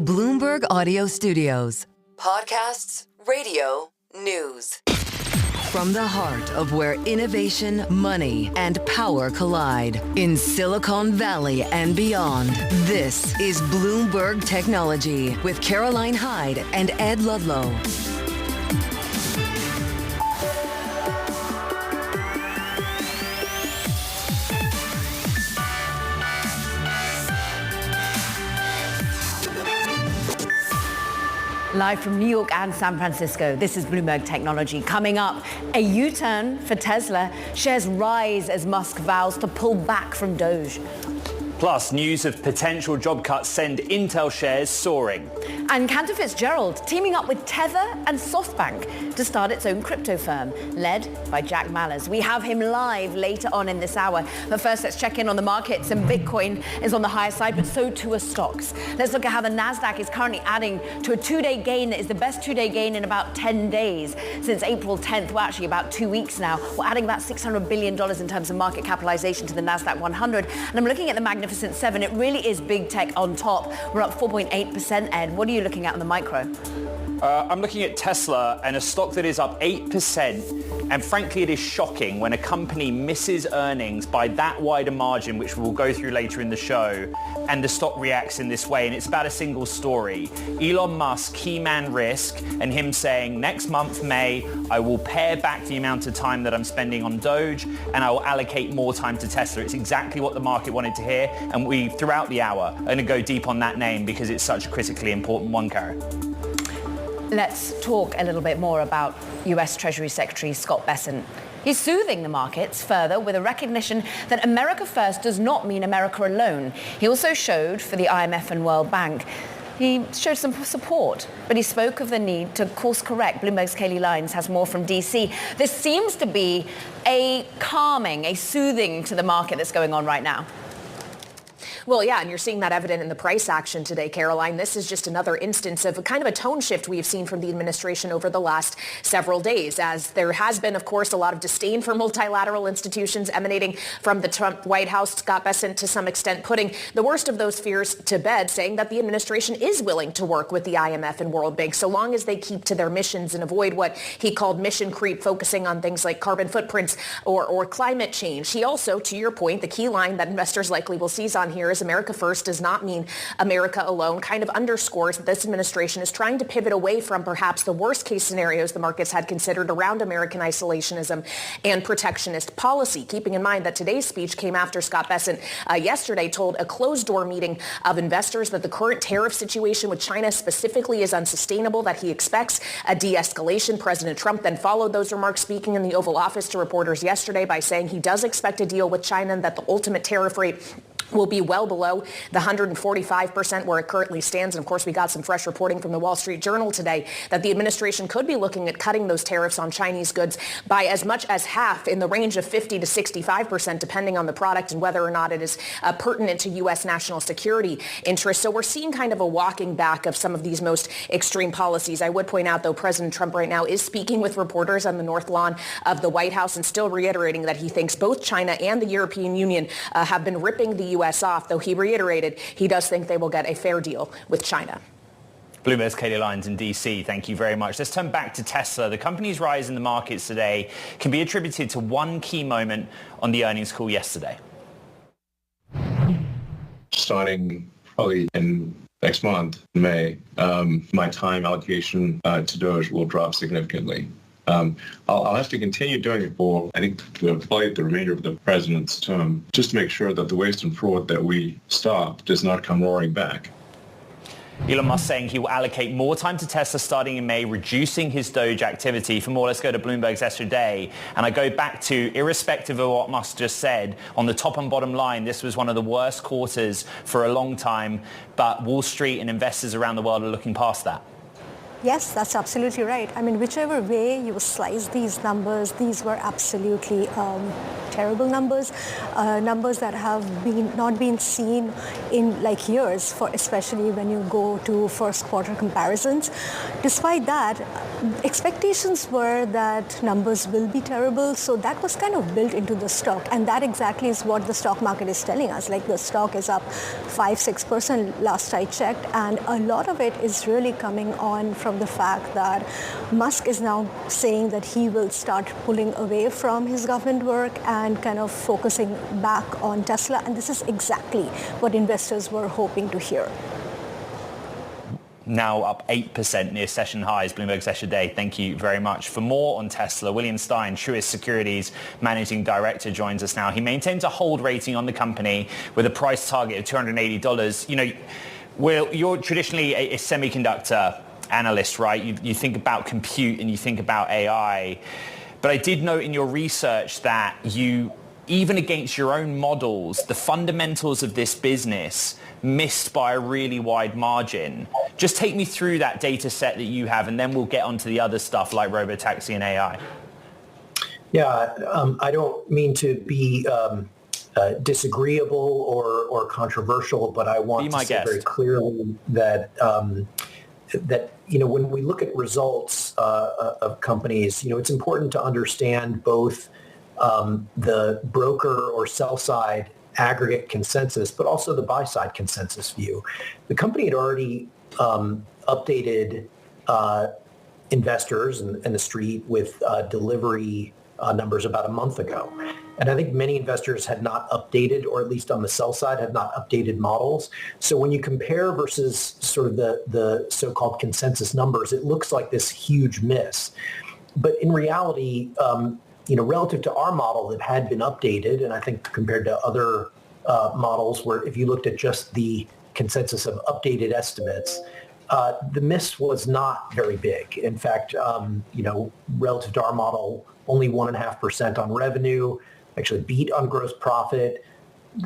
Bloomberg Audio Studios. Podcasts, radio, news. From the heart of where innovation, money, and power collide in Silicon Valley and beyond, this is Bloomberg Technology with Caroline Hyde and Ed Ludlow. Live from New York and San Francisco, this is Bloomberg Technology. Coming up, a U-turn for Tesla. Shares rise as Musk vows to pull back from Doge. Plus, news of potential job cuts send Intel shares soaring. And Cantor Fitzgerald teaming up with Tether and SoftBank to start its own crypto firm, led by Jack Mallers. We have him live later on in this hour. But first, let's check in on the markets. And Bitcoin is on the higher side, but so too are stocks. Let's look at how the Nasdaq is currently adding to a two-day gain that is the best two-day gain in about 10 days. Since April 10th, well, actually about 2 weeks now, we're adding about $600 billion in terms of market capitalization to the Nasdaq 100. And I'm looking at the Magnificent Seven. It really is big tech on top. We're up 4.8%, Ed. What are you looking at on the micro? I'm looking at Tesla and a stock that is up 8%. And frankly, it is shocking when a company misses earnings by that wide a margin, which we'll go through later in the show, and the stock reacts in this way. And it's about a single story. Elon Musk, key man risk, and him saying, next month, May, I will pare back the amount of time that I'm spending on Doge, and I will allocate more time to Tesla. It's exactly what the market wanted to hear. And we, throughout the hour, are going to go deep on that name because it's such a critically important one, Karen. Let's talk a little bit more about U.S. Treasury Secretary Scott Bessent. He's soothing the markets further with a recognition that America first does not mean America alone. He also showed for the IMF and World Bank. He showed some support, but he spoke of the need to course correct. Bloomberg's Kaylee Lyons has more from D.C. This seems to be a calming, a soothing to the market that's going on right now. Well, yeah, and you're seeing that evident in the price action today, Caroline. This is just another instance of a kind of a tone shift we have seen from the administration over the last several days, as there has been, of course, a lot of disdain for multilateral institutions emanating from the Trump White House. Scott Bessent, to some extent, putting the worst of those fears to bed, saying that the administration is willing to work with the IMF and World Bank so long as they keep to their missions and avoid what he called mission creep, focusing on things like carbon footprints or climate change. He also, to your point, the key line that investors likely will seize on here is America first does not mean America alone, kind of underscores that this administration is trying to pivot away from perhaps the worst case scenarios the markets had considered around American isolationism and protectionist policy. Keeping in mind that today's speech came after Scott Bessent yesterday told a closed-door meeting of investors that the current tariff situation with China specifically is unsustainable, that he expects a de-escalation. President Trump then followed those remarks, speaking in the Oval Office to reporters yesterday by saying he does expect a deal with China and that the ultimate tariff rate will be well below the 145% where it currently stands. And of course, we got some fresh reporting from the Wall Street Journal today that the administration could be looking at cutting those tariffs on Chinese goods by as much as half, in the range of 50 to 65%, depending on the product and whether or not it is pertinent to U.S. national security interests. So we're seeing kind of a walking back of some of these most extreme policies. I would point out, though, President Trump right now is speaking with reporters on the North Lawn of the White House and still reiterating that he thinks both China and the European Union have been ripping the U.S. off, though he reiterated he does think they will get a fair deal with China. Bloomberg's Kaylee Lyons in D.C. Thank you very much. Let's turn back to Tesla. The company's rise in the markets today can be attributed to one key moment on the earnings call yesterday. Starting probably in next month, May, my time allocation to Doge will drop significantly. I'll have to continue doing it for, I think, probably the remainder of the president's term, just to make sure that the waste and fraud that we stop does not come roaring back. Elon Musk saying he will allocate more time to Tesla starting in May, reducing his Doge activity. For more, let's go to Bloomberg's Esther Day. And I go back to, irrespective of what Musk just said, on the top and bottom line, this was one of the worst quarters for a long time, but Wall Street and investors around the world are looking past that. Yes, that's absolutely right. I mean, whichever way you slice these numbers, these were absolutely terrible numbers, numbers that have not been seen in like years, for especially when you go to first quarter comparisons. Despite that, expectations were that numbers will be terrible, so that was kind of built into the stock, and that exactly is what the stock market is telling us. Like the stock is up 5-6% last I checked, and a lot of it is really coming on from the fact that Musk is now saying that he will start pulling away from his government work and kind of focusing back on Tesla. And this is exactly what investors were hoping to hear. Now up 8% near session highs, Bloomberg session day. Thank you very much. For more on Tesla, William Stein, Truist Securities Managing Director, joins us now. He maintains a hold rating on the company with a price target of $280. You know, Will, you're traditionally a semiconductor analyst, right? You think about compute and you think about AI. But I did note in your research that you, even against your own models, the fundamentals of this business missed by a really wide margin. Just take me through that data set that you have, and then we'll get onto the other stuff like robotaxi and AI. Yeah, I don't mean to be disagreeable or controversial, but I want to say very clearly that that, you know, when we look at results of companies, you know, it's important to understand both the broker or sell side aggregate consensus, but also the buy side consensus view. The company had already updated investors and the street with delivery numbers about a month ago. And I think many investors had not updated, or at least on the sell side, had not updated models. So when you compare versus sort of the so-called consensus numbers, it looks like this huge miss. But in reality, you know, relative to our model that had been updated, and I think compared to other models where if you looked at just the consensus of updated estimates, the miss was not very big. In fact, you know, relative to our model, only 1.5% on revenue, actually beat on gross profit,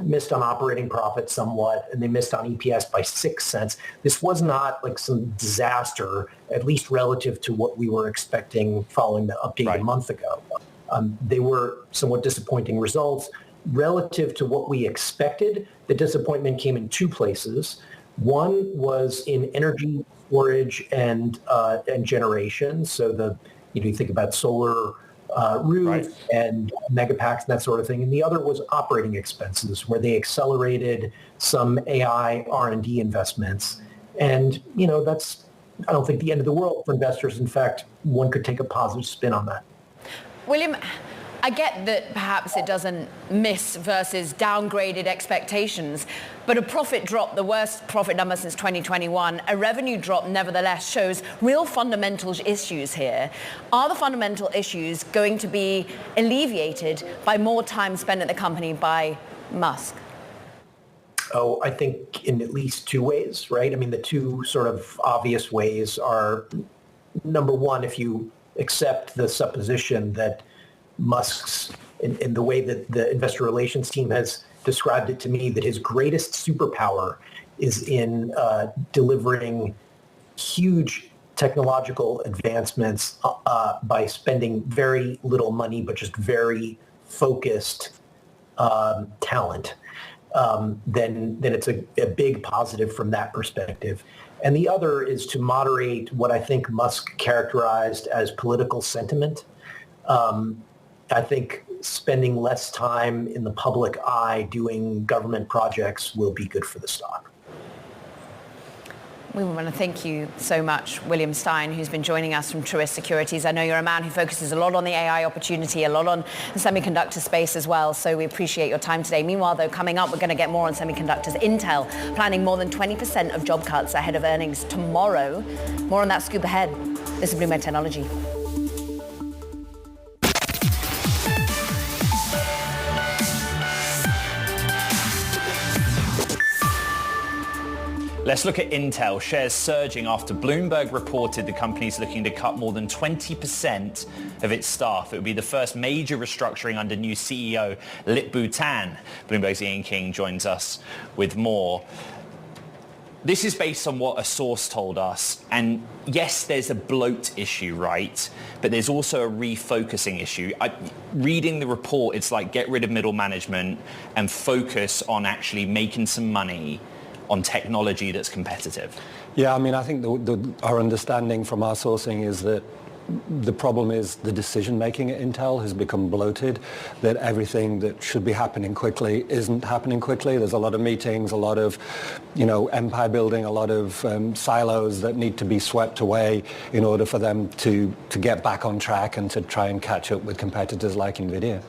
missed on operating profit somewhat, and they missed on EPS by 6 cents. This was not like some disaster, at least relative to what we were expecting following the update a month ago. They were somewhat disappointing results. Relative to what we expected, the disappointment came in two places. One was in energy storage and generation. So you think about solar roof and megapacks and that sort of thing. And the other was operating expenses, where they accelerated some AI R&D investments. And, you know, that's, I don't think, the end of the world for investors. In fact, one could take a positive spin on that. William, I get that perhaps it doesn't miss versus downgraded expectations, but a profit drop, the worst profit number since 2021, a revenue drop nevertheless shows real fundamental issues here. Are the fundamental issues going to be alleviated by more time spent at the company by Musk? Oh, I think in at least two ways, right? I mean, the two sort of obvious ways are, number one, if you accept the supposition that Musk's, in the way that the investor relations team has described it to me, that his greatest superpower is in delivering huge technological advancements by spending very little money, but just very focused talent, then it's a big positive from that perspective. And the other is to moderate what I think Musk characterized as political sentiment. I think spending less time in the public eye doing government projects will be good for the stock. We want to thank you so much, William Stein, who's been joining us from Truist Securities. I know you're a man who focuses a lot on the AI opportunity, a lot on the semiconductor space as well, so we appreciate your time today. Meanwhile, though, coming up, we're going to get more on semiconductors. Intel planning more than 20% of job cuts ahead of earnings tomorrow. More on that scoop ahead. This is Bloomberg Technology. Let's look at Intel. Shares surging after Bloomberg reported the company's looking to cut more than 20% of its staff. It would be the first major restructuring under new CEO Lip-Bu Tan. Bloomberg's Ian King joins us with more. this is based on what a source told us. And yes, there's a bloat issue, right? But there's also a refocusing issue. Reading the report, it's like get rid of middle management and focus on actually making some money on technology that's competitive. Yeah, I mean, I think our understanding from our sourcing is that the problem is the decision-making at Intel has become bloated, that everything that should be happening quickly isn't happening quickly. There's a lot of meetings, a lot of, empire building, a lot of silos that need to be swept away in order for them to get back on track and to try and catch up with competitors like NVIDIA.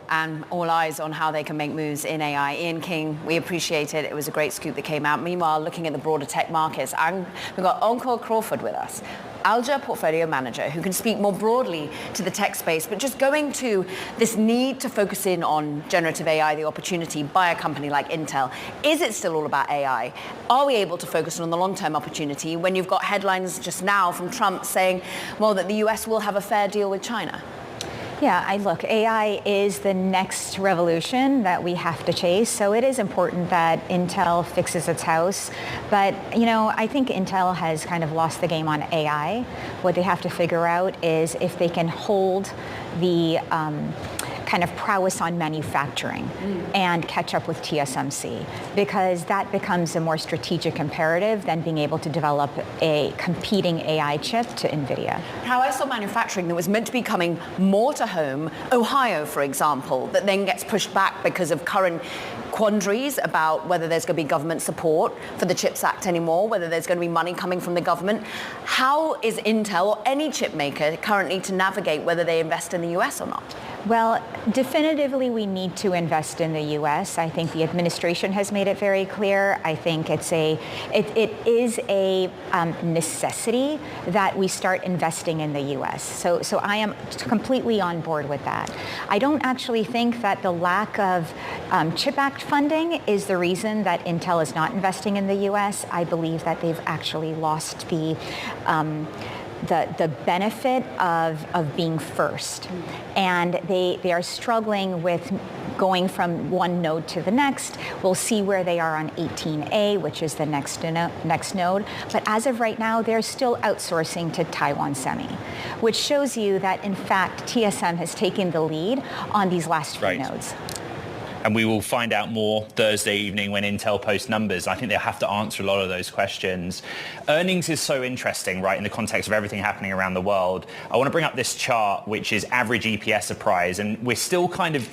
And all eyes on how they can make moves in AI. Ian King, we appreciate it. It was a great scoop that came out. Meanwhile, looking at the broader tech markets, we've got Encore Crawford with us, Alger portfolio manager, who can speak more broadly to the tech space, but just going to this need to focus in on generative AI, the opportunity by a company like Intel. Is it still all about AI? Are we able to focus on the long-term opportunity when you've got headlines just now from Trump saying, well, that the US will have a fair deal with China? Yeah, look, AI is the next revolution that we have to chase. So it is important that Intel fixes its house. But, I think Intel has kind of lost the game on AI. What they have to figure out is if they can hold the kind of prowess on manufacturing and catch up with TSMC, because that becomes a more strategic imperative than being able to develop a competing AI chip to NVIDIA. Prowess on manufacturing that was meant to be coming more to home, Ohio, for example, that then gets pushed back because of current quandaries about whether there's going to be government support for the CHIPS Act anymore, whether there's going to be money coming from the government. How is Intel or any chip maker currently to navigate whether they invest in the US or not? Well, definitively we need to invest in the U.S. I think the administration has made it very clear. I think it is a necessity that we start investing in the U.S. So I am completely on board with that. I don't actually think that the lack of CHIP Act funding is the reason that Intel is not investing in the U.S. I believe that they've actually lost the benefit of being first. And they are struggling with going from one node to the next. We'll see where they are on 18A, which is the next node. But as of right now, they're still outsourcing to Taiwan Semi, which shows you that, in fact, TSM has taken the lead on these last few nodes. And we will find out more Thursday evening when Intel posts numbers. I think they'll have to answer a lot of those questions. Earnings is so interesting, right, in the context of everything happening around the world. I want to bring up this chart, which is average EPS surprise. And we're still kind of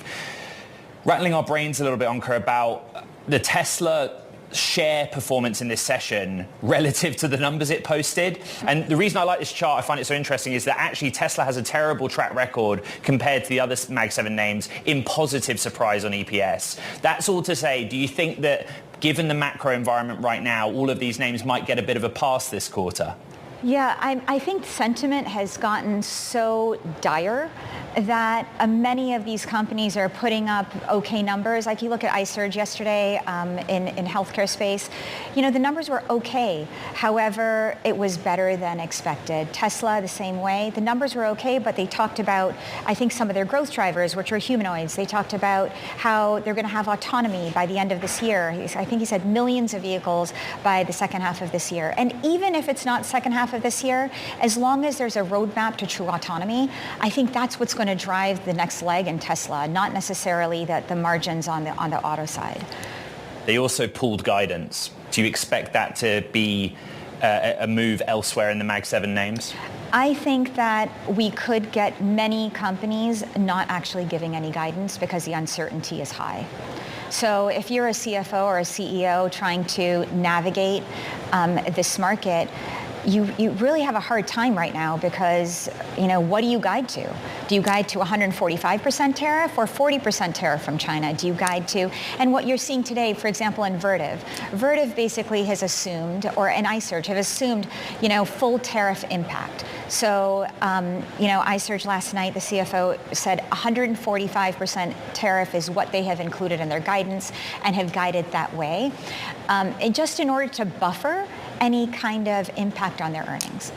rattling our brains a little bit, Anka, about the Tesla share performance in this session relative to the numbers it posted. And the reason I like this chart, I find it so interesting, is that actually Tesla has a terrible track record compared to the other Mag 7 names in positive surprise on EPS. That's all to say, do you think that given the macro environment right now, all of these names might get a bit of a pass this quarter? Yeah, I think sentiment has gotten so dire that many of these companies are putting up okay numbers. Like you look at iSurge yesterday in healthcare space, the numbers were okay. However, it was better than expected. Tesla, the same way. The numbers were okay, but they talked about, I think, some of their growth drivers, which are humanoids. They talked about how they're going to have autonomy by the end of this year. I think he said millions of vehicles by the second half of this year. And even if it's not second half of this year, as long as there's a roadmap to true autonomy, I think that's what's going to drive the next leg in Tesla, not necessarily the margins on the auto side. They also pulled guidance. Do you expect that to be a move elsewhere in the Mag 7 names? I think that we could get many companies not actually giving any guidance because the uncertainty is high. So if you're a CFO or a CEO trying to navigate this market, you really have a hard time right now because, what do you guide to? Do you guide to 145% tariff or 40% tariff from China? Do you guide to, and what you're seeing today, for example, in Vertiv basically has assumed, or in iSurge have assumed, full tariff impact. So, iSurge last night, the CFO said 145% tariff is what they have included in their guidance and have guided that way, and just in order to buffer any kind of impact on their earnings.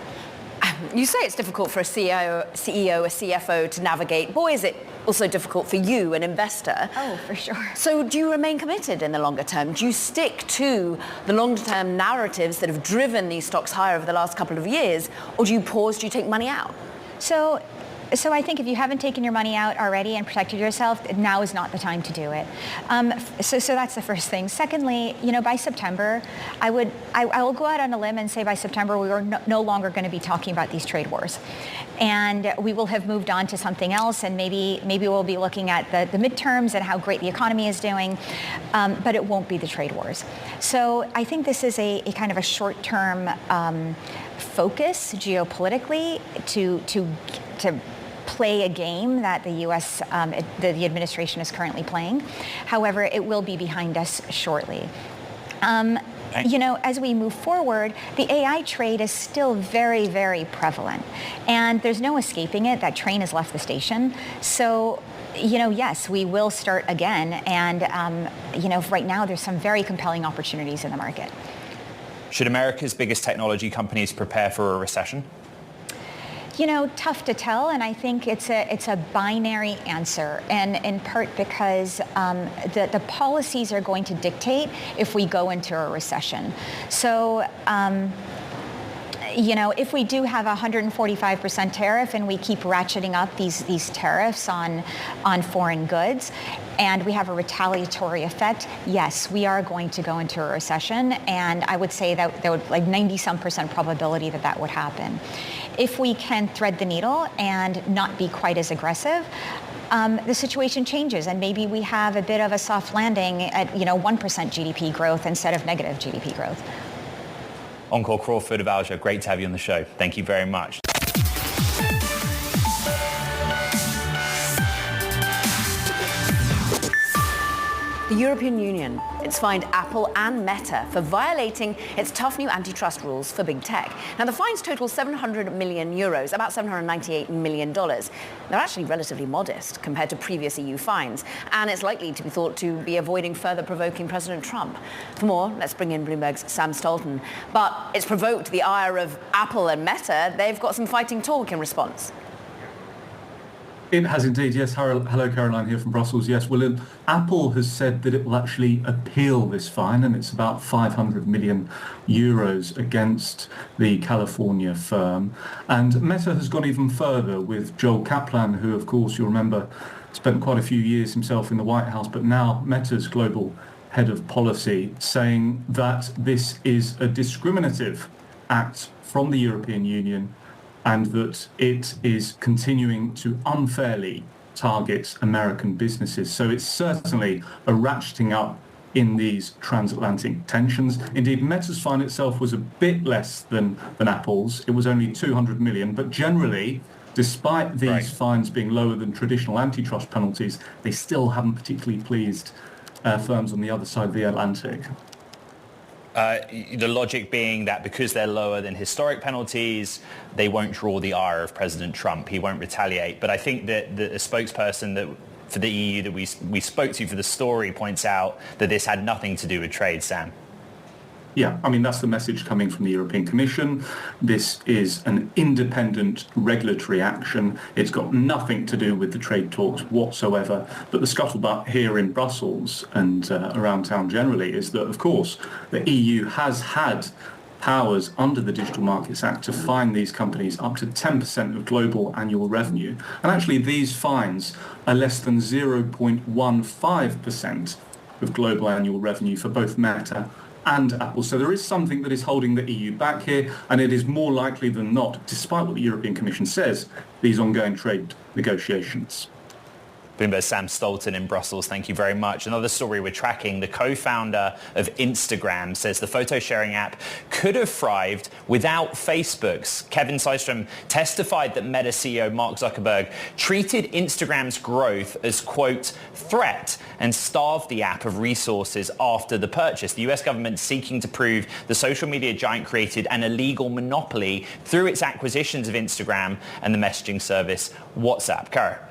You say it's difficult for a CEO, a CFO to navigate. Boy, is it also difficult for you, an investor. Oh, for sure. So do you remain committed in the longer term? Do you stick to the long-term narratives that have driven these stocks higher over the last couple of years, or do you pause, do you take money out? So I think if you haven't taken your money out already and protected yourself, now is not the time to do it. So that's the first thing. Secondly, by September, I will go out on a limb and say by September we are no longer going to be talking about these trade wars. And we will have moved on to something else, and maybe we'll be looking at the midterms and how great the economy is doing, but it won't be the trade wars. So I think this is a kind of a short-term focus geopolitically to play a game that the U.S., the administration is currently playing. However, it will be behind us shortly. As we move forward, the AI trade is still very, very prevalent. And there's no escaping it. That train has left the station. So, yes, we will start again. And, right now there's some very compelling opportunities in the market. Should America's biggest technology companies prepare for a recession? Tough to tell, and I think it's a binary answer, and in part because the policies are going to dictate if we go into a recession. So, if we do have a 145% tariff and we keep ratcheting up these tariffs on foreign goods, and we have a retaliatory effect, yes, we are going to go into a recession, and I would say that there would 90-some% probability that would happen. If we can thread the needle and not be quite as aggressive, the situation changes, and maybe we have a bit of a soft landing at 1% GDP growth instead of negative GDP growth. Encore Crawford of Alja, great to have you on the show. Thank you very much. The European Union, it's fined Apple and Meta for violating its tough new antitrust rules for big tech. Now, the fines total 700 million euros, about $798 million. They're actually relatively modest compared to previous EU fines, and it's likely to be thought to be avoiding further provoking President Trump. For more, let's bring in Bloomberg's Sam Stolten. But it's provoked the ire of Apple and Meta. They've got some fighting talk in response. It has indeed, yes. Hello, Caroline here from Brussels. Yes, well, Apple has said that it will actually appeal this fine, and it's about 500 million euros against the California firm. And Meta has gone even further with Joel Kaplan, who, of course, you'll remember, spent quite a few years himself in the White House, but now Meta's global head of policy, saying that this is a discriminative act from the European Union, and that it is continuing to unfairly target American businesses. So it's certainly a ratcheting up in these transatlantic tensions. Indeed, Meta's fine itself was a bit less than Apple's. It was only 200 million, but generally, despite these fines being lower than traditional antitrust penalties, they still haven't particularly pleased firms on the other side of the Atlantic. The logic being that because they're lower than historic penalties, they won't draw the ire of President Trump. He won't retaliate. But I think that a spokesperson for the EU that we spoke to for the story points out that this had nothing to do with trade, Sam. Yeah, I mean, that's the message coming from the European Commission. This is an independent regulatory action. It's got nothing to do with the trade talks whatsoever. But the scuttlebutt here in Brussels and around town generally is that, of course, the EU has had powers under the Digital Markets Act to fine these companies up to 10% of global annual revenue. And actually, these fines are less than 0.15% of global annual revenue for both Meta and Apple. So there is something that is holding the EU back here, and it is more likely than not, despite what the European Commission says, these ongoing trade negotiations. Bloomberg's Sam Stolten in Brussels. Thank you very much. Another story we're tracking. The co-founder of Instagram says the photo-sharing app could have thrived without Facebook's. Kevin Systrom testified that Meta CEO Mark Zuckerberg treated Instagram's growth as, quote, threat and starved the app of resources after the purchase. The US government seeking to prove the social media giant created an illegal monopoly through its acquisitions of Instagram and the messaging service WhatsApp. Kara.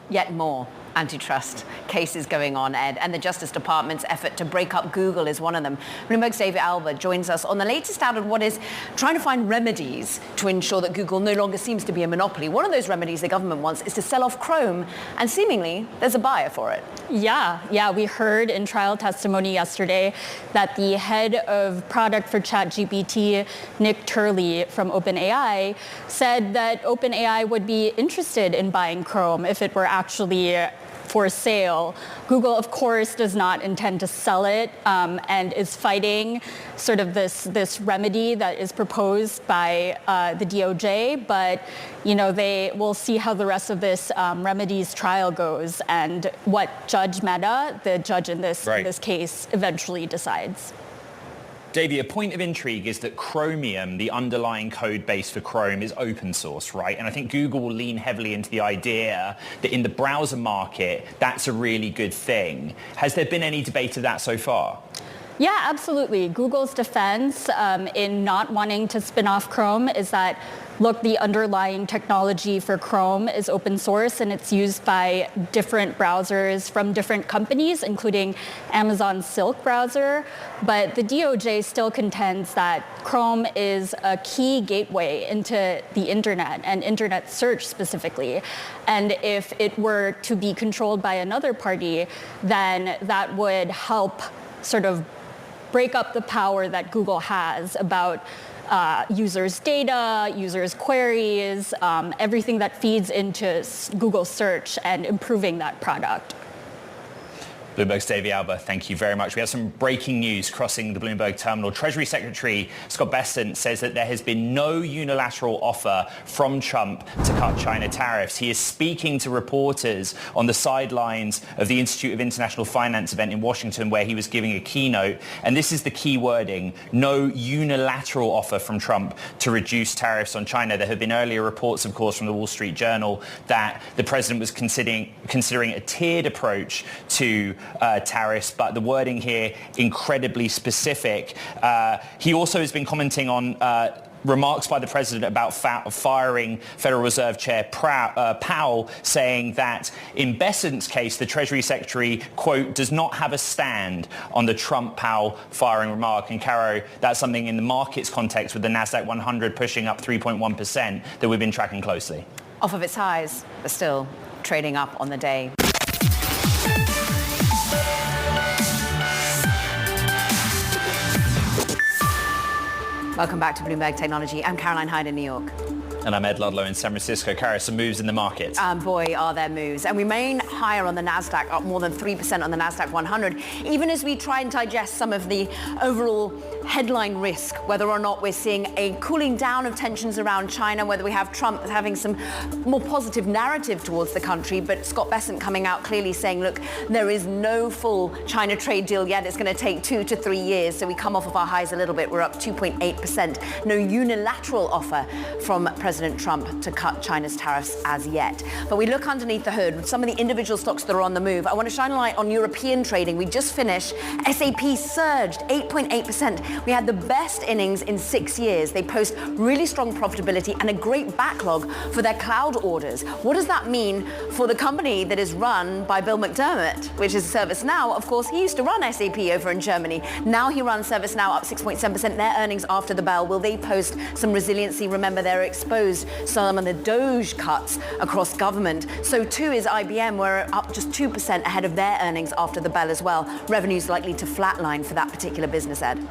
Yet more. antitrust cases going on, Ed, and the Justice Department's effort to break up Google is one of them. Bloomberg's David Albert joins us on the latest out of what is trying to find remedies to ensure that Google no longer seems to be a monopoly. One of those remedies the government wants is to sell off Chrome, and seemingly there's a buyer for it. Yeah, we heard in trial testimony yesterday that the head of product for ChatGPT, Nick Turley from OpenAI, said that OpenAI would be interested in buying Chrome if it were actually for sale. Google, of course, does not intend to sell it and is fighting sort of this remedy that is proposed by the DOJ. But, they will see how the rest of this remedies trial goes and what Judge Mehta, the judge in this case, eventually decides. Davey, a point of intrigue is that Chromium, the underlying code base for Chrome, is open source, right? And I think Google will lean heavily into the idea that in the browser market, that's a really good thing. Has there been any debate of that so far? Yeah, absolutely. Google's defense in not wanting to spin off Chrome is that, look, the underlying technology for Chrome is open source and it's used by different browsers from different companies, including Amazon's Silk browser. But the DOJ still contends that Chrome is a key gateway into the internet and internet search specifically. And if it were to be controlled by another party, then that would help sort of break up the power that Google has about users' data, users' queries, everything that feeds into Google search and improving that product. Bloomberg's Davey Alba, thank you very much. We have some breaking news crossing the Bloomberg terminal. Treasury Secretary Scott Bessent says that there has been no unilateral offer from Trump to cut China tariffs. He is speaking to reporters on the sidelines of the Institute of International Finance event in Washington where he was giving a keynote. And this is the key wording: no unilateral offer from Trump to reduce tariffs on China. There have been earlier reports, of course, from the Wall Street Journal that the president was considering a tiered approach to tariffs, but the wording here incredibly specific. He also has been commenting on remarks by the president about firing Federal Reserve Chair Powell, saying that in Bessent's case, the Treasury Secretary, quote, does not have a stand on the Trump-Powell firing remark. And Caro, that's something in the markets context with the NASDAQ 100 pushing up 3.1% that we've been tracking closely. Off of its highs, but still trading up on the day. Welcome back to Bloomberg Technology. I'm Caroline Hyde in New York. And I'm Ed Ludlow in San Francisco. Caro, some moves in the market. Boy, are there moves. And we remain higher on the NASDAQ, up more than 3% on the NASDAQ 100, even as we try and digest some of the overall headline risk, whether or not we're seeing a cooling down of tensions around China, whether we have Trump having some more positive narrative towards the country. But Scott Bessent coming out clearly saying, look, there is no full China trade deal yet. It's going to take 2 to 3 years. So we come off of our highs a little bit. We're up 2.8%. No unilateral offer from President Trump to cut China's tariffs as yet. But we look underneath the hood with some of the individual stocks that are on the move. I want to shine a light on European trading. We just finished. SAP surged 8.8%. We had the best innings in 6 years. They post really strong profitability and a great backlog for their cloud orders. What does that mean for the company that is run by Bill McDermott, which is ServiceNow? Of course, he used to run SAP over in Germany. Now he runs ServiceNow up 6.7%. Their earnings after the bell. Will they post some resiliency? Remember, they're exposed some of the Doge cuts across government. So too is IBM. We're up just 2% ahead of their earnings after the bell as well. Revenues likely to flatline for that particular business, Ed.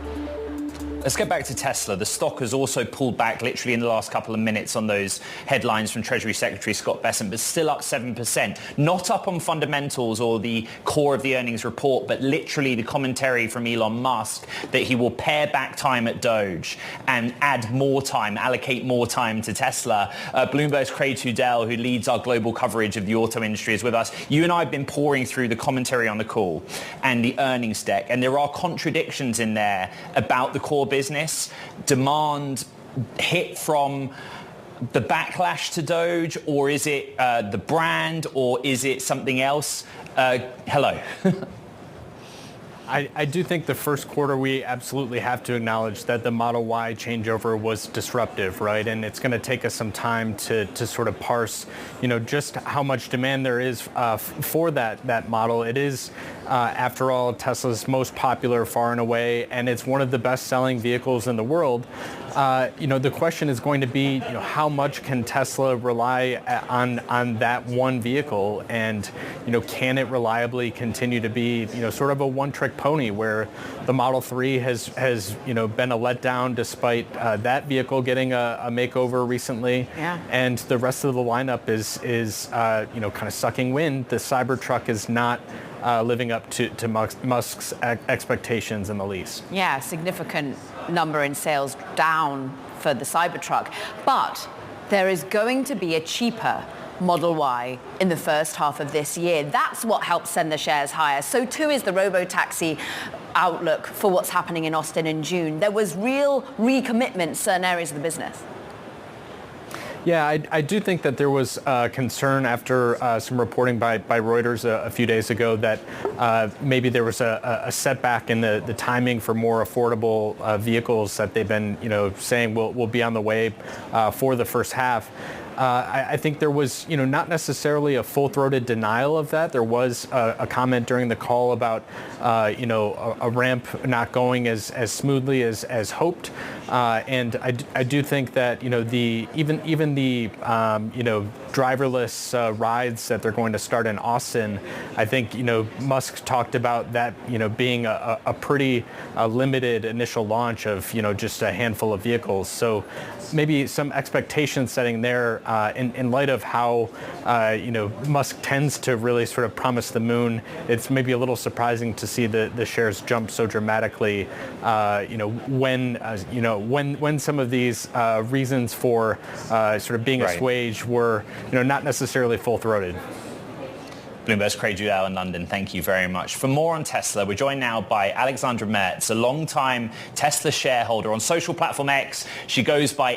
Let's get back to Tesla. The stock has also pulled back literally in the last couple of minutes on those headlines from Treasury Secretary Scott Bessent, but still up 7%. Not up on fundamentals or the core of the earnings report, but literally the commentary from Elon Musk that he will pare back time at Doge and add more time, allocate more time to Tesla. Bloomberg's Craig Tudell, who leads our global coverage of the auto industry, is with us. You and I have been pouring through the commentary on the call and the earnings deck, and there are contradictions in there about the core business. Demand hit from the backlash to Doge, or is it the brand, or is it something else? Hello. I do think the first quarter we absolutely have to acknowledge that the Model Y changeover was disruptive, right? And it's going to take us some time to sort of parse, just how much demand there is for that model. It is, after all, Tesla's most popular far and away, and it's one of the best-selling vehicles in the world. The question is going to be, how much can Tesla rely on that one vehicle, and can it reliably continue to be sort of a one-trick pony where the Model 3 has been a letdown despite that vehicle getting a makeover recently, and the rest of the lineup is kind of sucking wind. The Cybertruck is not living up to Musk's expectations in the least. Yeah, significant number in sales down for the Cybertruck. But there is going to be a cheaper Model Y in the first half of this year. That's what helps send the shares higher. So too is the robo-taxi outlook for what's happening in Austin in June. There was real recommitment in certain areas of the business. Yeah, I do think that there was concern after some reporting by Reuters a few days ago that maybe there was a setback in the timing for more affordable vehicles that they've been, saying will be on the way for the first half. I think there was, not necessarily a full-throated denial of that. There was a comment during the call about, a ramp not going as smoothly as hoped. And I do think that, even the driverless rides that they're going to start in Austin, I think, Musk talked about that, being a pretty limited initial launch of, just a handful of vehicles. So maybe some expectation setting there in light of how, Musk tends to really sort of promise the moon. It's maybe a little surprising to see the shares jump so dramatically, when some of these reasons for sort of being assuaged were, not necessarily full-throated. Bloomberg's Craig Judell in London, thank you very much. For more on Tesla, we're joined now by Alexandra Merz, a long-time Tesla shareholder on social platform X. She goes by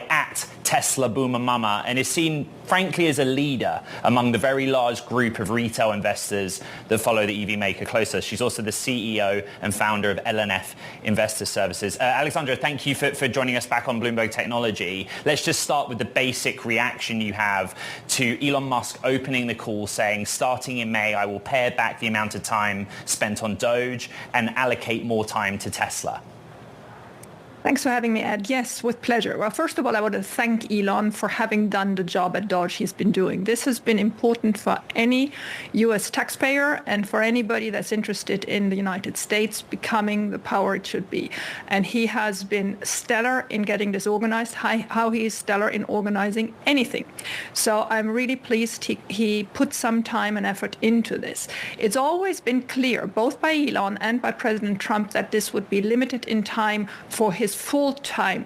@TeslaBoomerMama and is seen, frankly, as a leader among the very large group of retail investors that follow the EV maker closer. She's also the CEO and founder of LNF Investor Services. Alexandra, thank you for joining us back on Bloomberg Technology. Let's just start with the basic reaction you have to Elon Musk opening the call saying, starting in May, I will pare back the amount of time spent on Doge and allocate more time to Tesla. Thanks for having me, Ed. Yes, with pleasure. Well, first of all, I want to thank Elon for having done the job at Doge he's been doing. This has been important for any U.S. taxpayer and for anybody that's interested in the United States becoming the power it should be. And he has been stellar in getting this organized, how he is stellar in organizing anything. So I'm really pleased he put some time and effort into this. It's always been clear, both by Elon and by President Trump, that this would be limited in time for his full time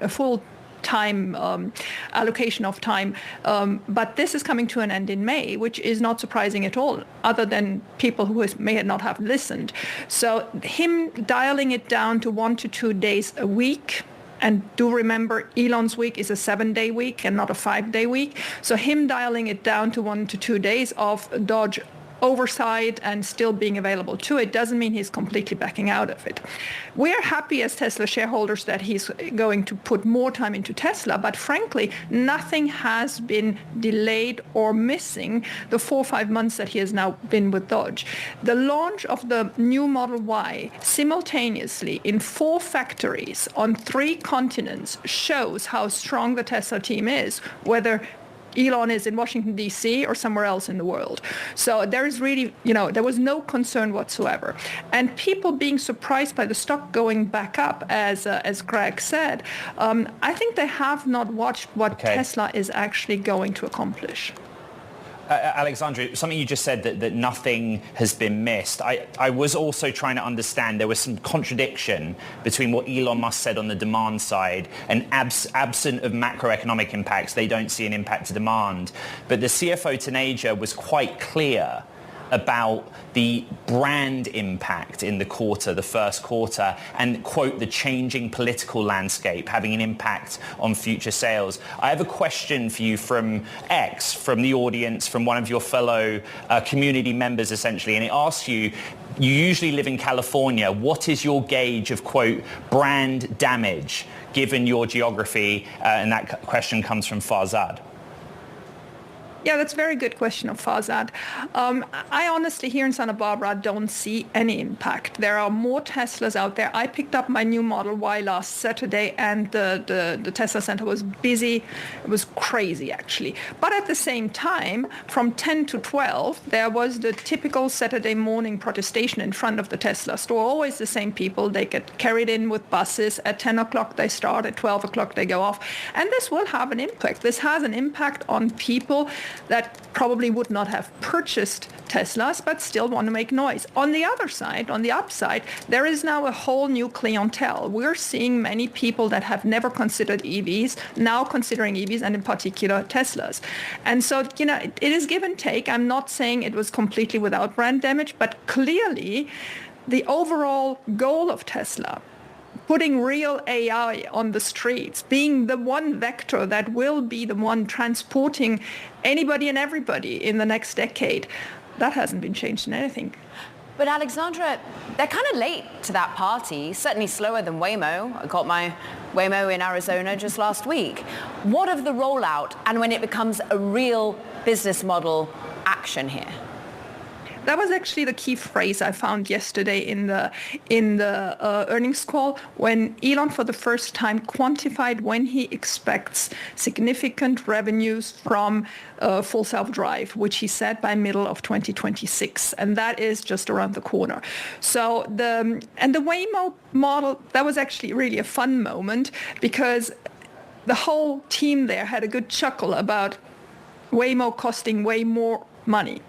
allocation of time. But this is coming to an end in May, which is not surprising at all, other than people who may not have listened. So him dialing it down to 1 to 2 days a week, and do remember, Elon's week is a 7-day week and not a 5-day week. So him dialing it down to 1 to 2 days of Doge oversight and still being available to it doesn't mean he's completely backing out of it. We're happy as Tesla shareholders that he's going to put more time into Tesla, but frankly, nothing has been delayed or missing the 4 or 5 months that he has now been with Doge. The launch of the new Model Y simultaneously in 4 factories on 3 continents shows how strong the Tesla team is, whether Elon is in Washington, D.C. or somewhere else in the world. So there is really, there was no concern whatsoever. And people being surprised by the stock going back up, as Greg said, I think they have not watched what Tesla is actually going to accomplish. Alexandra, something you just said that nothing has been missed. I was also trying to understand there was some contradiction between what Elon Musk said on the demand side and absent of macroeconomic impacts, they don't see an impact to demand. But the CFO Taneja was quite clear about the brand impact in the quarter, the first quarter, and, quote, the changing political landscape having an impact on future sales. I have a question for you from X, from the audience, from one of your fellow community members, essentially, and it asks you, You usually live in California. What is your gauge of, quote, brand damage, given your geography? And that question comes from Farzad. Yeah, that's a very good question of Farzad. I honestly, here in Santa Barbara, don't see any impact. There are more Teslas out there. I picked up my new Model Y last Saturday, and the Tesla Center was busy. It was crazy, actually. But at the same time, from 10 to 12, there was the typical Saturday morning protestation in front of the Tesla store. Always the same people. They get carried in with buses. At 10 o'clock, they start. At 12 o'clock, they go off. And this will have an impact. This has an impact on people that probably would not have purchased Teslas, but still want to make noise. On the other side, on the upside, there is now a whole new clientele. We're seeing many people that have never considered EVs now considering EVs, and in particular Teslas. And so, it is give and take. I'm not saying it was completely without brand damage, but clearly the overall goal of Tesla, putting real AI on the streets, being the one vector that will be the one transporting anybody and everybody in the next decade, that hasn't been changed in anything. But Alexandra, they're kind of late to that party, certainly slower than Waymo. I got my Waymo in Arizona just last week. What of the rollout and when it becomes a real business model action here? That was actually the key phrase I found yesterday in the earnings call, when Elon for the first time quantified when he expects significant revenues from full self-drive, which he said by middle of 2026, and that is just around the corner. So the Waymo model, that was actually really a fun moment, because the whole team there had a good chuckle about Waymo costing way more money.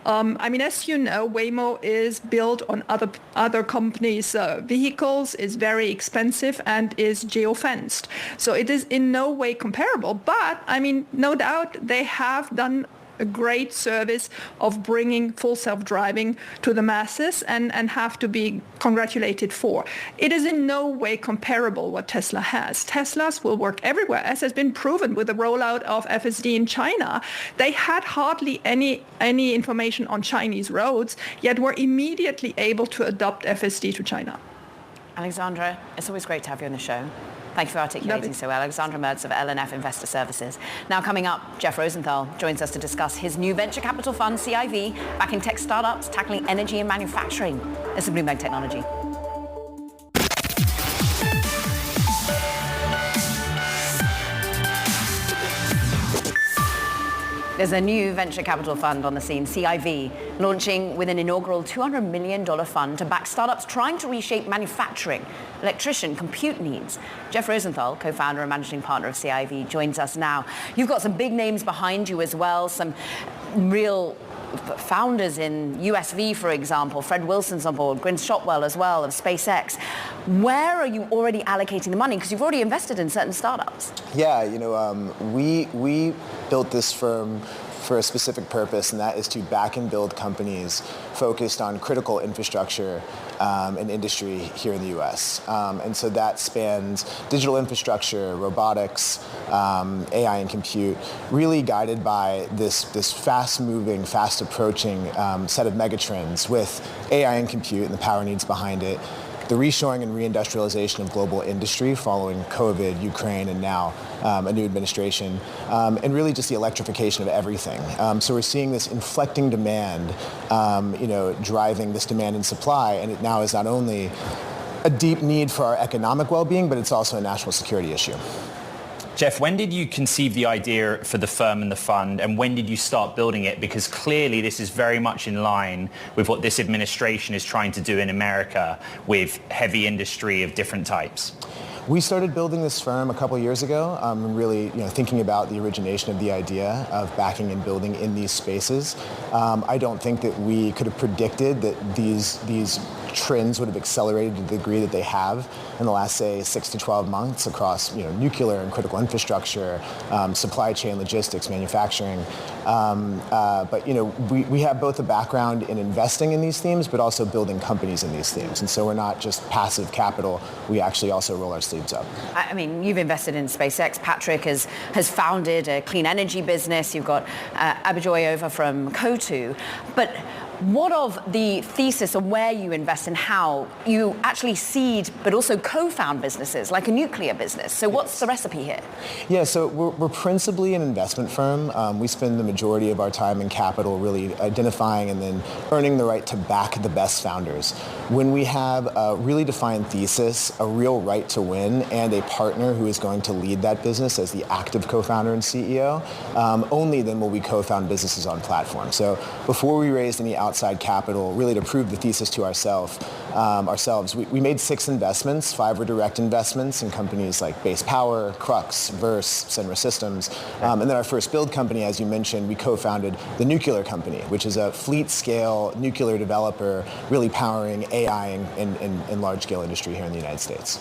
As you know, Waymo is built on other companies' vehicles, is very expensive, and is geofenced. So it is in no way comparable. But, no doubt they have done a great service of bringing full self-driving to the masses and have to be congratulated for. It is in no way comparable what Tesla has. Teslas will work everywhere, as has been proven with the rollout of FSD in China. They had hardly any information on Chinese roads, yet were immediately able to adopt FSD to China. Alexandra, it's always great to have you on the show. Thank you for articulating so well. Alexandra Merz of L&F Investor Services. Now coming up, Jeff Rosenthal joins us to discuss his new venture capital fund, CIV, backing tech startups, tackling energy and manufacturing. This is Bloomberg Technology. There's a new venture capital fund on the scene, CIV, launching with an inaugural $200 million fund to back startups trying to reshape manufacturing, electrician, compute needs. Jeff Rosenthal, co-founder and managing partner of CIV, joins us now. You've got some big names behind you as well, some real founders in USV, for example. Fred Wilson's on board, Gwynne Shotwell as well of SpaceX. Where are you already allocating the money? Because you've already invested in certain startups. Yeah, we built this firm for a specific purpose, and that is to back and build companies focused on critical infrastructure and industry here in the U.S. And so that spans digital infrastructure, robotics, AI and compute, really guided by this fast-moving, fast-approaching set of megatrends with AI and compute and the power needs behind it, the reshoring and reindustrialization of global industry following COVID, Ukraine, and now a new administration, and really just the electrification of everything. So we're seeing this inflecting demand, driving this demand and supply, and it now is not only a deep need for our economic well-being, but it's also a national security issue. Jeff, when did you conceive the idea for the firm and the fund, and when did you start building it? Because clearly this is very much in line with what this administration is trying to do in America with heavy industry of different types. We started building this firm a couple years ago, really thinking about the origination of the idea of backing and building in these spaces. I don't think that we could have predicted that these trends would have accelerated to the degree that they have in the last, say, 6 to 12 months across nuclear and critical infrastructure, supply chain, logistics, manufacturing. But we have both a background in investing in these themes, but also building companies in these themes. And so we're not just passive capital. We actually also roll our sleeves up. You've invested in SpaceX. Patrick has founded a clean energy business. You've got Abijoy over from Cotu. But what of the thesis on where you invest and how you actually seed but also co-found businesses like a nuclear business? So what's the recipe here? Yeah, so we're principally an investment firm. We spend the majority of our time and capital really identifying and then earning the right to back the best founders. When we have a really defined thesis, a real right to win, and a partner who is going to lead that business as the active co-founder and CEO, only then will we co-found businesses on platform. So before we raised any outside capital, really to prove the thesis to ourselves, we made 6 investments. 5 were direct investments in companies like Base Power, Crux, Verse, Senra Systems. And then our first build company, as you mentioned, we co-founded the Nuclear Company, which is a fleet-scale nuclear developer really powering AI in large-scale industry here in the United States.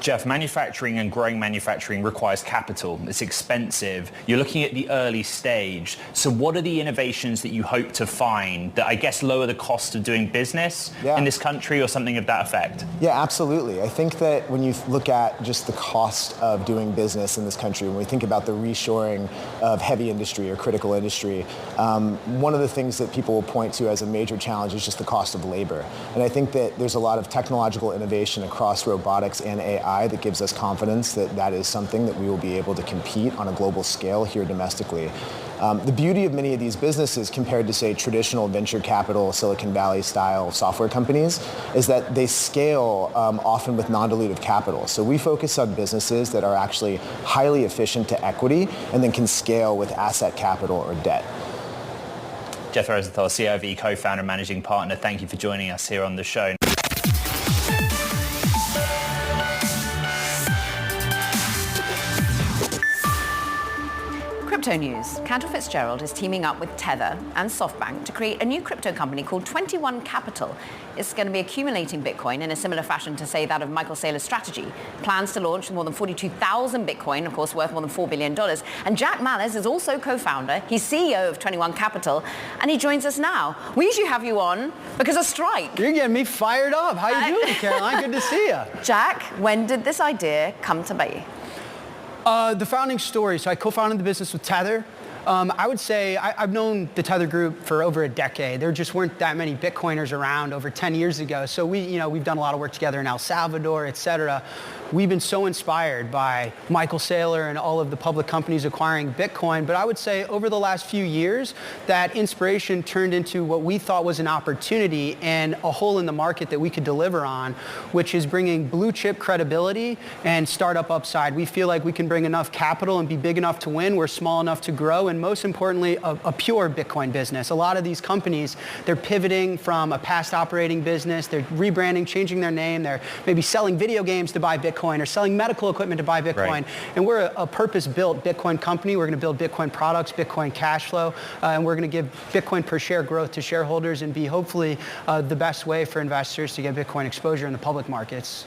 Jeff, manufacturing and growing manufacturing requires capital. It's expensive. You're looking at the early stage. So what are the innovations that you hope to find that I guess lower the cost of doing business in this country or something of that effect? Yeah, absolutely. I think that when you look at just the cost of doing business in this country, when we think about the reshoring of heavy industry or critical industry, one of the things that people will point to as a major challenge is just the cost of labor. And I think that there's a lot of technological innovation across robotics and AI that gives us confidence that that is something that we will be able to compete on a global scale here domestically. The beauty of many of these businesses compared to, say, traditional venture capital, Silicon Valley style software companies is that they scale often with non-dilutive capital. So we focus on businesses that are actually highly efficient to equity and then can scale with asset capital or debt. Jeff Rosenthal, CIV co-founder and managing partner, thank you for joining us here on the show. Crypto news. Cantor Fitzgerald is teaming up with Tether and SoftBank to create a new crypto company called 21 Capital. It's going to be accumulating Bitcoin in a similar fashion to, say, that of Michael Saylor's strategy. Plans to launch more than 42,000 Bitcoin, of course, worth more than $4 billion. And Jack Mallers is also co-founder. He's CEO of 21 Capital, and he joins us now. We usually have you on because of strike. You're getting me fired up. How you doing, Caroline? Good to see you. Jack, when did this idea come to be? The founding story. So I co-founded the business with Tether. I would say I've known the Tether group for over a decade. There just weren't that many Bitcoiners around over 10 years ago. So we've done a lot of work together in El Salvador, et cetera. We've been so inspired by Michael Saylor and all of the public companies acquiring Bitcoin. But I would say over the last few years, that inspiration turned into what we thought was an opportunity and a hole in the market that we could deliver on, which is bringing blue chip credibility and startup upside. We feel like we can bring enough capital and be big enough to win. We're small enough to grow. And most importantly, a pure Bitcoin business. A lot of these companies, they're pivoting from a past operating business. They're rebranding, changing their name. They're maybe selling video games to buy Bitcoin or selling medical equipment to buy Bitcoin. Right. And we're a purpose-built Bitcoin company. We're going to build Bitcoin products, Bitcoin cash flow, and we're going to give Bitcoin per share growth to shareholders and be hopefully the best way for investors to get Bitcoin exposure in the public markets.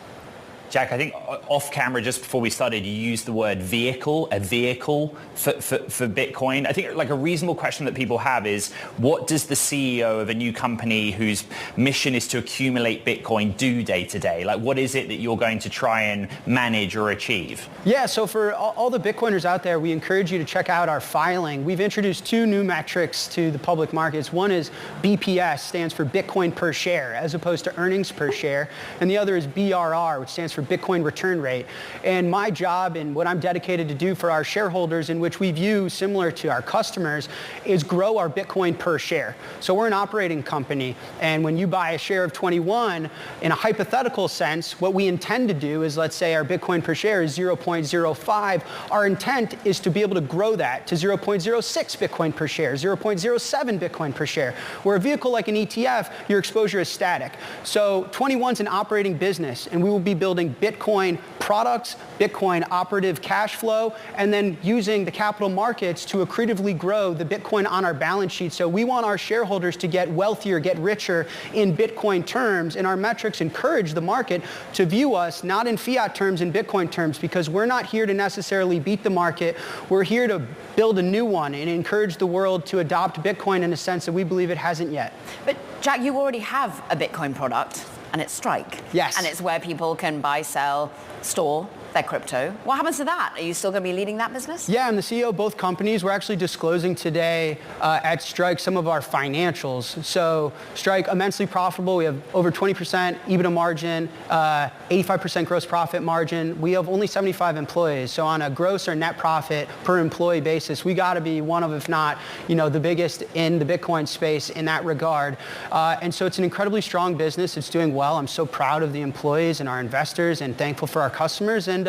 Jack, I think off camera just before we started, you used the word vehicle, a vehicle for Bitcoin. I think like a reasonable question that people have is, what does the CEO of a new company whose mission is to accumulate Bitcoin do day to day? Like, what is it that you're going to try and manage or achieve? Yeah, so for all the Bitcoiners out there, we encourage you to check out our filing. We've introduced 2 new metrics to the public markets. One is BPS, stands for Bitcoin per share, as opposed to earnings per share. And the other is BRR, which stands for Bitcoin return rate. And my job and what I'm dedicated to do for our shareholders, in which we view similar to our customers, is grow our Bitcoin per share. So we're an operating company, and when you buy a share of 21, in a hypothetical sense, what we intend to do is, let's say our Bitcoin per share is 0.05. Our intent is to be able to grow that to 0.06 Bitcoin per share, 0.07 Bitcoin per share. Where a vehicle like an ETF, your exposure is static. So 21's an operating business, and we will be building Bitcoin products, Bitcoin operative cash flow, and then using the capital markets to accretively grow the Bitcoin on our balance sheet. So we want our shareholders to get wealthier, get richer in Bitcoin terms, and our metrics encourage the market to view us not in fiat terms, in Bitcoin terms, because we're not here to necessarily beat the market. We're here to build a new one and encourage the world to adopt Bitcoin in a sense that we believe it hasn't yet. But Jack, you already have a Bitcoin product, and it's Strike. Yes. And it's where people can buy, sell, store their crypto. What happens to that? Are you still going to be leading that business? Yeah, I'm the CEO of both companies. We're actually disclosing today at Strike some of our financials. So Strike, immensely profitable. We have over 20% EBITDA margin, 85% gross profit margin. We have only 75 employees. So on a gross or net profit per employee basis, we got to be one of, if not, the biggest in the Bitcoin space in that regard. And so it's an incredibly strong business. It's doing well. I'm so proud of the employees and our investors and thankful for our customers. And,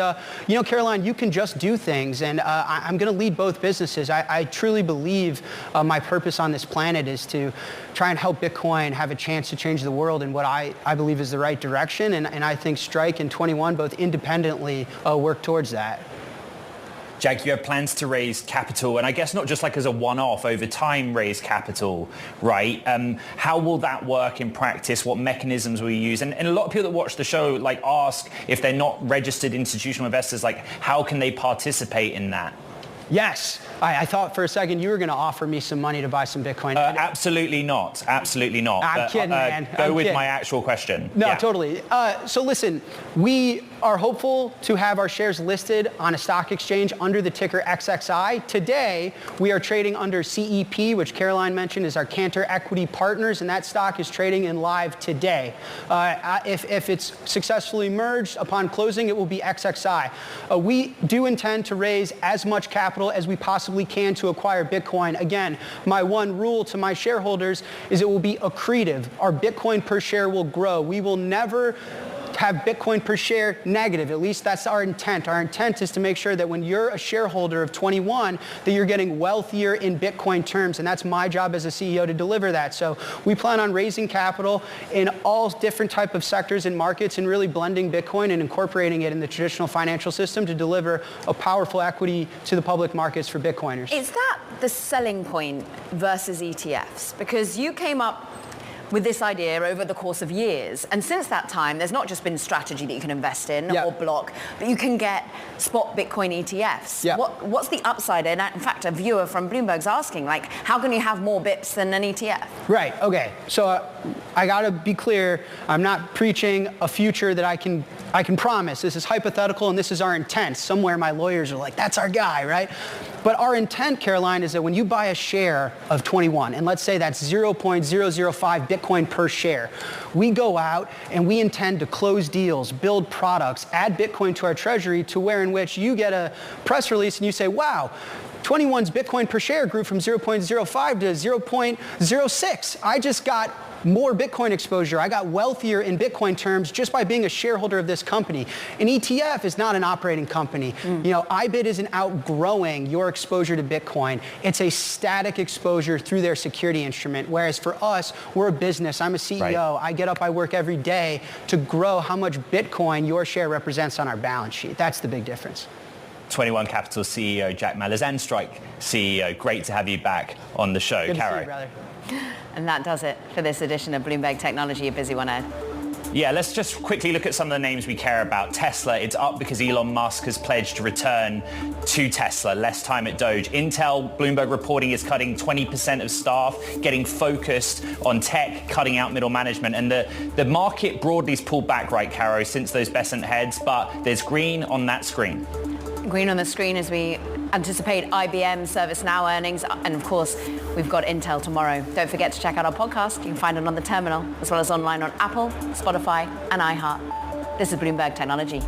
Caroline, you can just do things. And I'm going to lead both businesses. I truly believe my purpose on this planet is to try and help Bitcoin have a chance to change the world in what I believe is the right direction. And I think Strike and 21 both independently work towards that. Jack, you have plans to raise capital, and I guess not just like as a one-off, over time raise capital, right? How will that work in practice? What mechanisms will you use? And a lot of people that watch the show ask if they're not registered institutional investors, how can they participate in that? Yes. I thought for a second you were going to offer me some money to buy some Bitcoin. Absolutely not. Absolutely not. I'm kidding, man. Go with my actual question. No, totally. So listen, we are hopeful to have our shares listed on a stock exchange under the ticker XXI. Today, we are trading under CEP, which Caroline mentioned is our Cantor Equity Partners, and that stock is trading in live today. If it's successfully merged upon closing, it will be XXI. We do intend to raise as much capital as we possibly can to acquire Bitcoin. Again, my one rule to my shareholders is it will be accretive. Our Bitcoin per share will grow. We will never have Bitcoin per share negative. At least that's our intent. Our intent is to make sure that when you're a shareholder of 21, that you're getting wealthier in Bitcoin terms, and that's my job as a CEO to deliver that. So we plan on raising capital in all different type of sectors and markets and really blending Bitcoin and incorporating it in the traditional financial system to deliver a powerful equity to the public markets for Bitcoiners. Is that the selling point versus ETFs? Because you came up with this idea over the course of years. And since that time, there's not just been strategy that you can invest in or block, but you can get spot Bitcoin ETFs. Yeah. What's the upside? And in fact, a viewer from Bloomberg's asking, how can you have more BIPs than an ETF? Right, okay. So I gotta be clear, I'm not preaching a future that I can promise. This is hypothetical and this is our intent. Somewhere my lawyers are like, that's our guy, right? But our intent, Caroline, is that when you buy a share of 21, and let's say that's 0.005 Bitcoin per share, we go out and we intend to close deals, build products, add Bitcoin to our treasury to where in which you get a press release and you say, wow, 21's Bitcoin per share grew from 0.05 to 0.06. I just got more Bitcoin exposure. I got wealthier in Bitcoin terms just by being a shareholder of this company. An ETF is not an operating company. IBIT isn't outgrowing your exposure to Bitcoin. It's a static exposure through their security instrument. Whereas for us, we're a business. I'm a CEO. Right. I get up, I work every day to grow how much Bitcoin your share represents on our balance sheet. That's the big difference. 21 Capital CEO Jack Mallers and Strike CEO. Great to have you back on the show, Good Caro. to see you, brother. And that does it for this edition of Bloomberg Technology. A busy one, Ed. Yeah, let's just quickly look at some of the names we care about. Tesla, it's up because Elon Musk has pledged to return to Tesla, less time at Doge. Intel, Bloomberg reporting, is cutting 20% of staff, getting focused on tech, cutting out middle management. And the market broadly has pulled back, right, Caro, since those Besant heads, but there's green on that screen. Green on the screen as we anticipate IBM, ServiceNow earnings, and of course, we've got Intel tomorrow. Don't forget to check out our podcast. You can find it on the terminal, as well as online on Apple, Spotify, and iHeart. This is Bloomberg Technology.